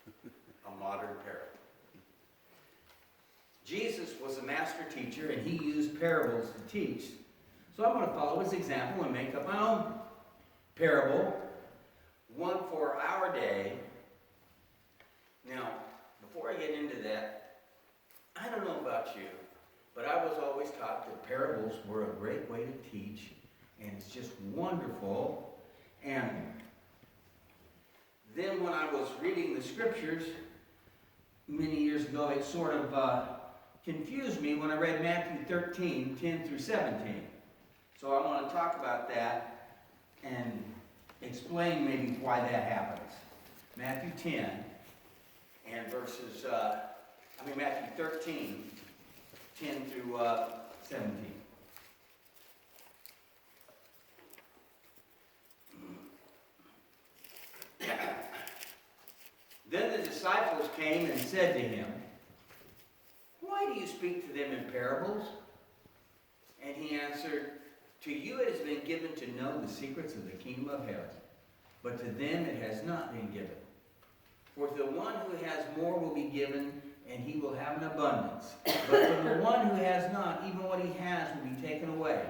A modern parable. Jesus was a master teacher, and he used parables to teach. So I'm going to follow his example and make up my own parable, one for our day. Now, before I get into that, I don't know about you, but I was always taught that parables were a great way to teach, and it's just wonderful. And then when I was reading the scriptures many years ago, it sort of confused me when I read Matthew 13, 10 through 17. So I want to talk about that and explain maybe why that happens. Matthew 10 and Matthew 13, 10 through 17. Then the disciples came and said to him, "Why do you speak to them in parables?" And he answered, "To you it has been given to know the secrets of the kingdom of heaven, but to them it has not been given. For to the one who has more will be given, and he will have an abundance. But from the one who has not, even what he has will be taken away.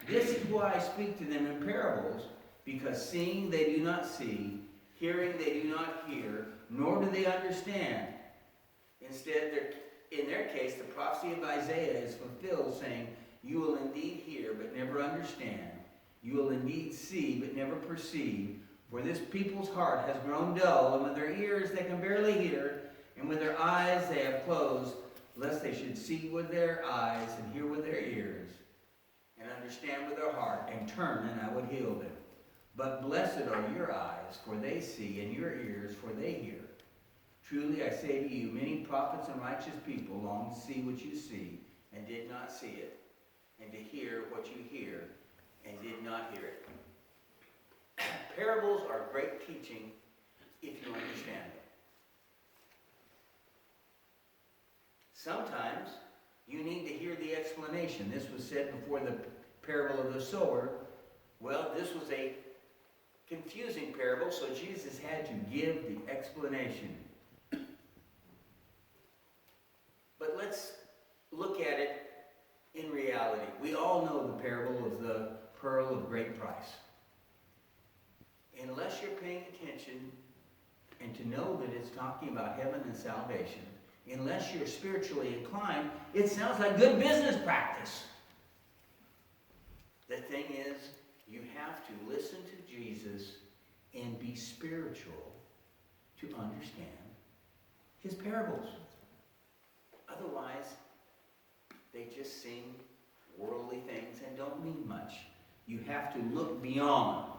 This is why I speak to them in parables, because seeing they do not see, hearing they do not hear, nor do they understand. Instead, in their case, the prophecy of Isaiah is fulfilled, saying, you will indeed hear, but never understand. You will indeed see, but never perceive. For this people's heart has grown dull, and with their ears they can barely hear, and with their eyes they have closed, lest they should see with their eyes, and hear with their ears, and understand with their heart, and turn, and I would heal them. But blessed are your eyes, for they see, and your ears, for they hear. Truly I say to you, many prophets and righteous people longed to see what you see, and did not see it, and to hear what you hear, and did not hear it." Parables are great teaching if you understand them. Sometimes you need to hear the explanation. This was said before the parable of the sower. Well, this was a confusing parable, so Jesus had to give the explanation. But let's look at it in reality. We all know the parable of the pearl of great price. Unless you're paying attention and to know that it's talking about heaven and salvation, unless you're spiritually inclined, it sounds like good business practice. The thing is, you have to listen to Jesus and be spiritual to understand his parables. Otherwise, they just seem worldly things and don't mean much. You have to look beyond.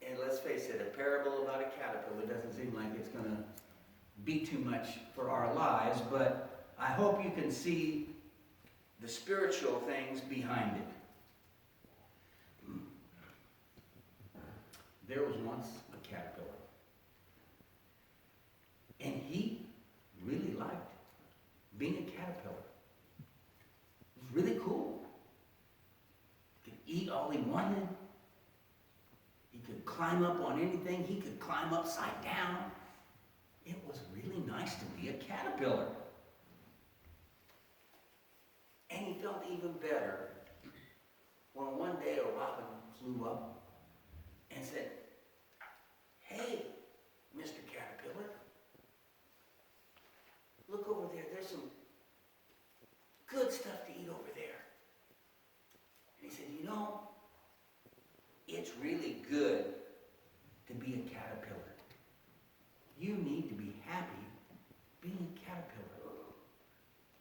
And let's face it, a parable about a caterpillar doesn't seem like it's going to be too much for our lives, but I hope you can see the spiritual things behind it. There was once a caterpillar, and he really liked being a caterpillar. It was really cool. He could eat all he wanted. He could climb up on anything. He could climb upside down. It was really nice to be a caterpillar. And he felt even better when one day a robin flew up and said, "Hey, Mr. Caterpillar, look over there. There's some good stuff to eat over there." And he said, "You know, it's really good to be a caterpillar. You need to be happy being a caterpillar.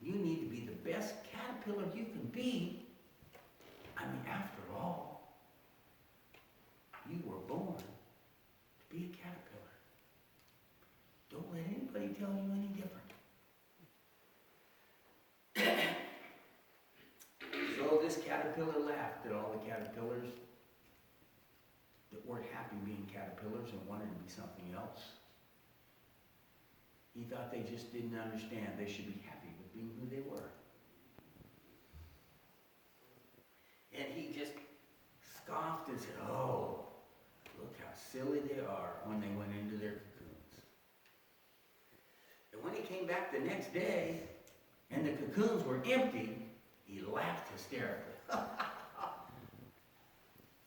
You need to be the best caterpillar you can be. I mean, after all, you were born to be a caterpillar. Don't let anybody tell you any different." So this caterpillar laughed at all the caterpillars that weren't happy being caterpillars and wanted to be something else. He thought they just didn't understand. They should be happy with being who they were. And he just scoffed and said, "Oh, how silly they are when they went into their cocoons. And when he came back the next day, and the cocoons were empty, he laughed hysterically.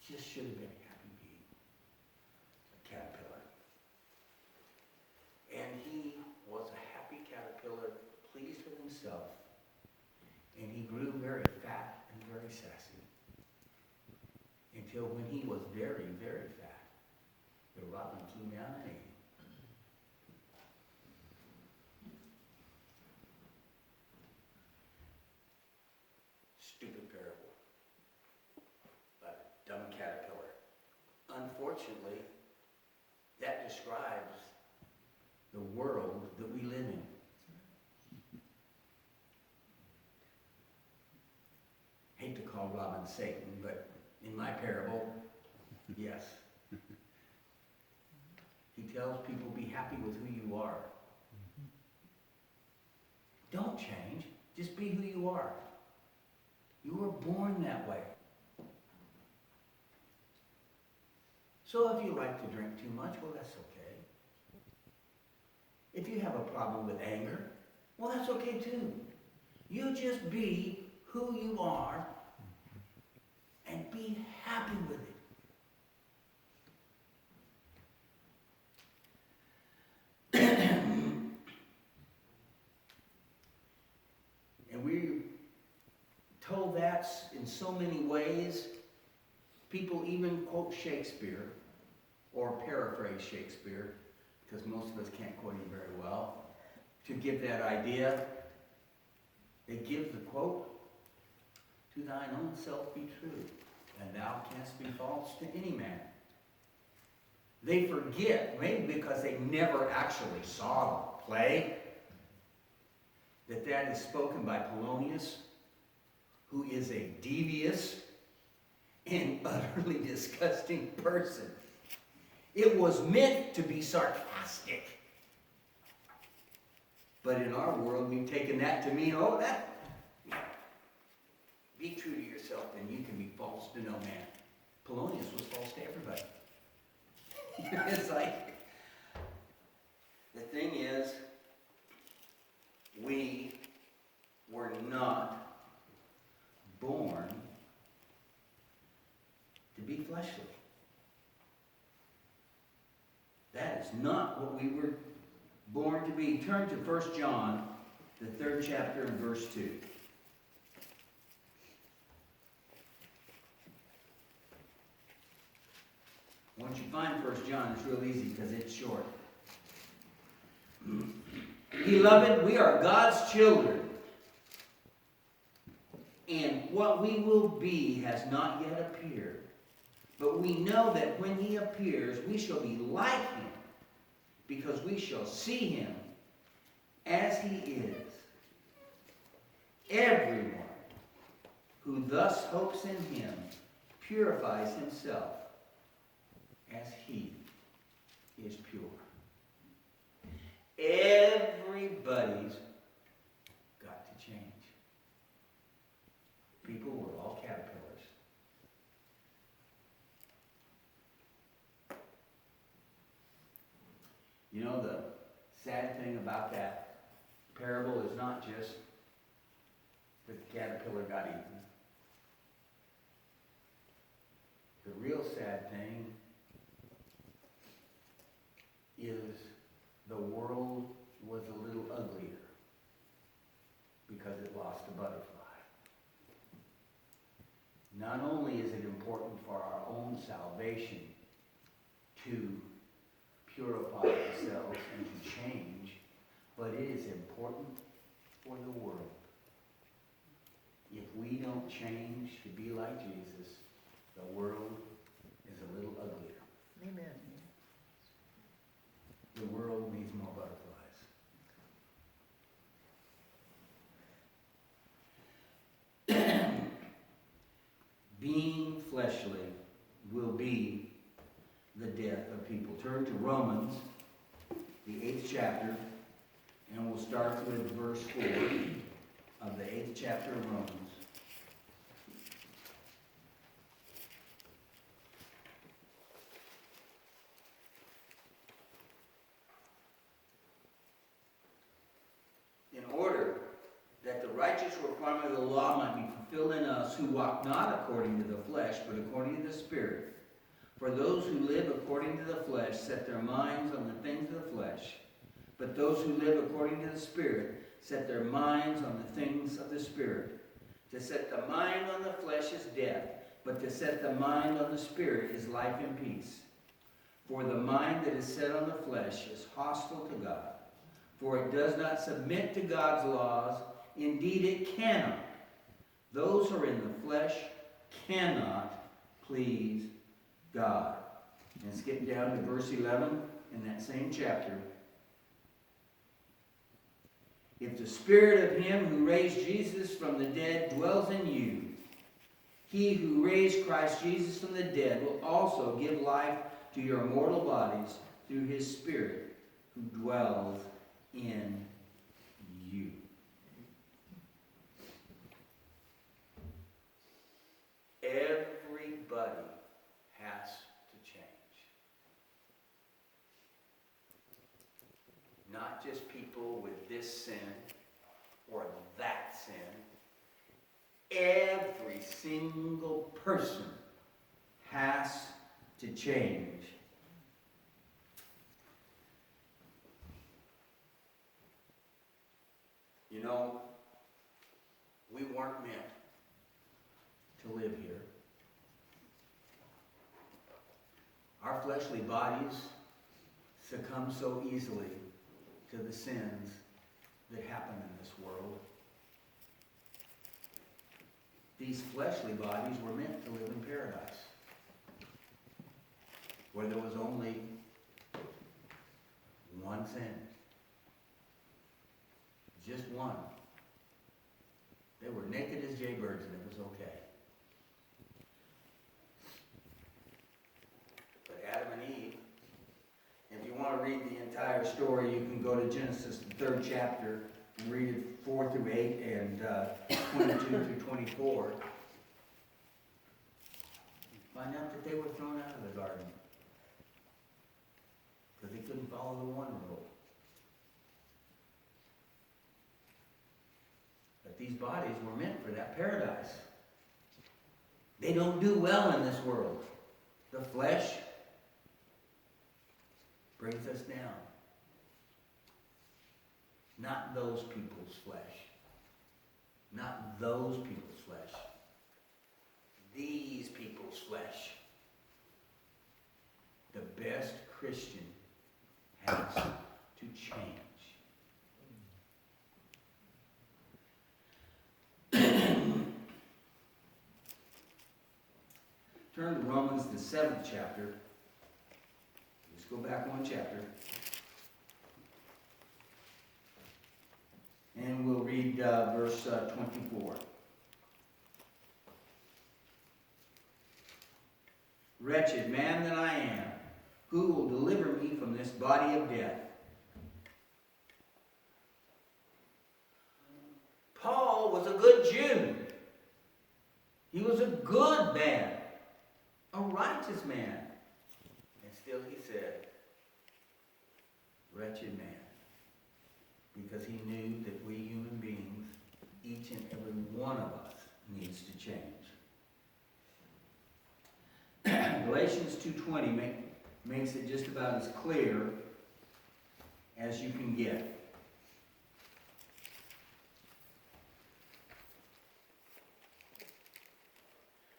Just should have been a happy bee, a caterpillar. And he was a happy caterpillar, pleased with himself. And he grew very fat and very sassy. Until when he was very, very fat, the robin flew down and ate him. Stupid parable. But dumb caterpillar. Unfortunately, that describes the world that we live in. Hate to call Robin Satan, but in my parable, yes. He tells people, be happy with who you are. Don't change. Just be who you are. You were born that way. So if you like to drink too much, well, that's okay. If you have a problem with anger, well, that's okay too. You just be who you are and be happy with it. And we're told that in so many ways. People even quote Shakespeare or paraphrase Shakespeare, because most of us can't quote him very well, to give that idea. They give the quote, to thine own self be true, and thou canst be false to any man. They forget, maybe because they never actually saw the play, that is spoken by Polonius, who is a devious and utterly disgusting person. It was meant to be sarcastic. But in our world, we've taken that to mean, oh, that, be true to yourself, and you can be false to no man. Polonius was false to everybody. It's like, the thing is, we were not born to be fleshly. That is not what we were born to be. Turn to 1 John, the 3rd chapter and verse 2. Once you find 1 John, it's real easy because it's short. Beloved, we are God's children, and what we will be has not yet appeared. But we know that when he appears, we shall be like him, because we shall see him as he is. Everyone who thus hopes in him purifies himself as he is pure. Everybody's got to change. People were all caterpillars. You know, the sad thing about that parable is not just that the caterpillar got eaten. The real sad thing is the world was a little uglier because it lost a butterfly. Not only is it important for our own salvation to purify ourselves and to change, but it is important for the world. If we don't change to be like Jesus, the world is a little uglier. Amen. The world needs more butterflies. Being fleshly will be the death of people. Turn to Romans, the 8th chapter, and we'll start with verse 4 of the 8th chapter of Romans. financial requirement of the law might be fulfilled in us who walk not according to the flesh, but according to the Spirit. For those who live according to the flesh set their minds on the things of the flesh, but those who live according to the Spirit set their minds on the things of the Spirit. To set the mind on the flesh is death, but to set the mind on the Spirit is life and peace. For the mind that is set on the flesh is hostile to God, for it does not submit to God's laws. Indeed, it cannot. Those who are in the flesh cannot please God. And skip down to verse 11 in that same chapter. If the Spirit of him who raised Jesus from the dead dwells in you, he who raised Christ Jesus from the dead will also give life to your mortal bodies through his Spirit who dwells in you. Everybody has to change. Not just people with this sin or that sin. Every single person has to change. You know, we weren't meant to live here. Our fleshly bodies succumb so easily to the sins that happen in this world. These fleshly bodies were meant to live in paradise, where there was only one sin. Just one. They were naked as jaybirds and it was okay. But Adam and Eve, if you want to read the entire story, you can go to Genesis, the 3rd chapter, and read it 4 through 8 and 22 through 24. Find out that they were thrown out of the garden because they couldn't follow the one rule. But these bodies were meant for that paradise. They don't do well in this world. The flesh brings us down. Not those people's flesh. Not those people's flesh. These people's flesh. The best Christian has to change. Turn to Romans, the 7th chapter. Let's go back one chapter. And we'll read verse 24. Wretched man that I am, who will deliver me from this body of death? Paul was a good Jew. He was a good man, a righteous man. And still he said, wretched man. Because he knew that we human beings, each and every one of us, needs to change. Galatians 2:20 makes it just about as clear as you can get.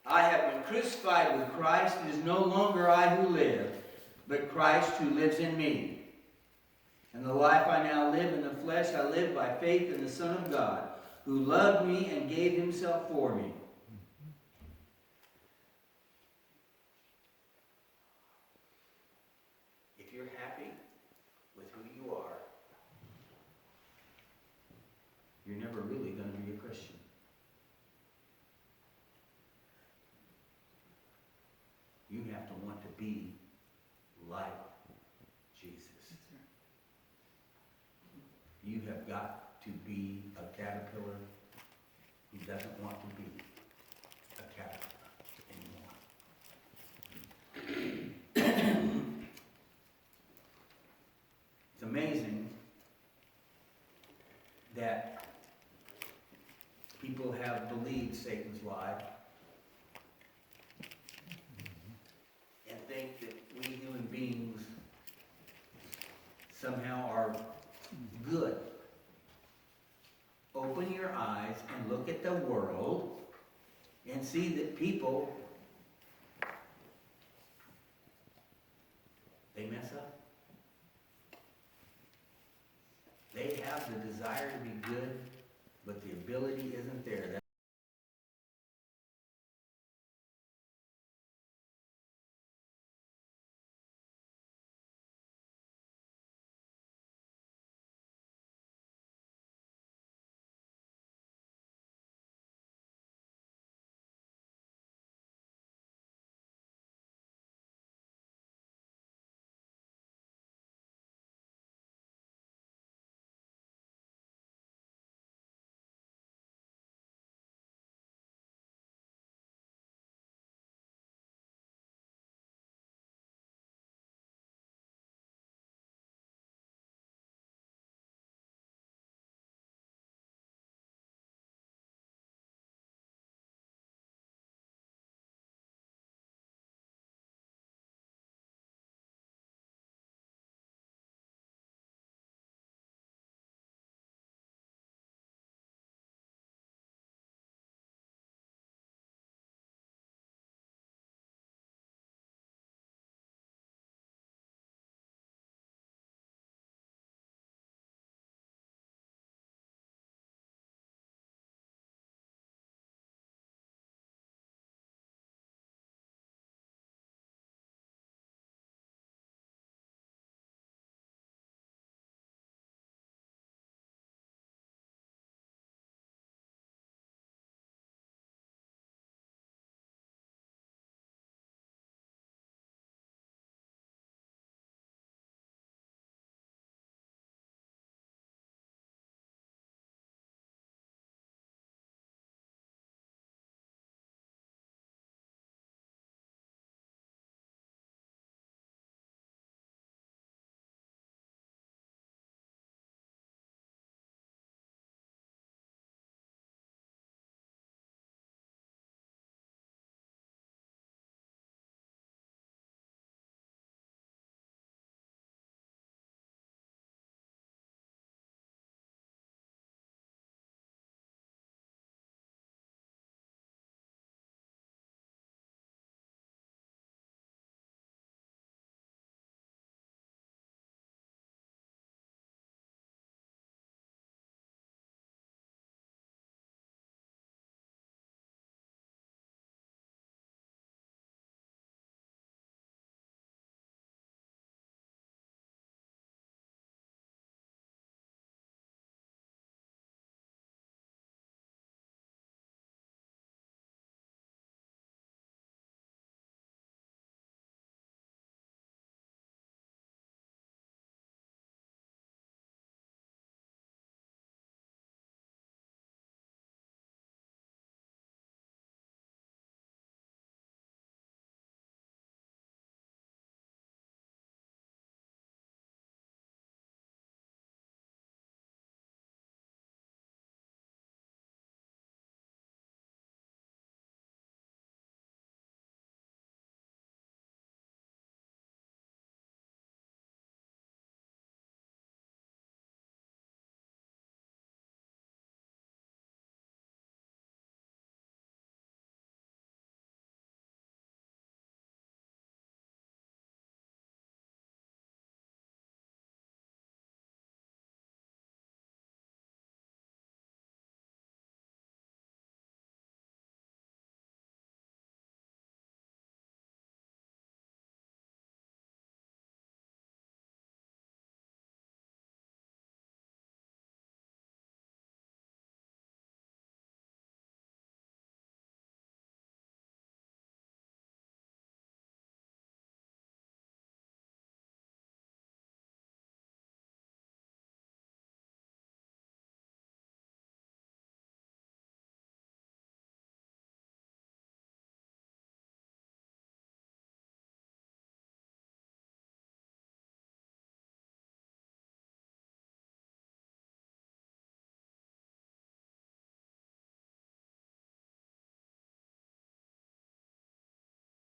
I have been crucified with Christ. It is no longer I who live, but Christ who lives in me. And the life I now live in the flesh, I live by faith in the Son of God, who loved me and gave himself for me. If you're happy with who you are, you're never really going to be a Christian. You have to want to be like Jesus. You have got to be a caterpillar who doesn't want to be a caterpillar anymore. It's amazing that life and think that we human beings somehow are good. Open your eyes and look at the world and see that people, they mess up. They have the desire to be good, but the ability isn't there.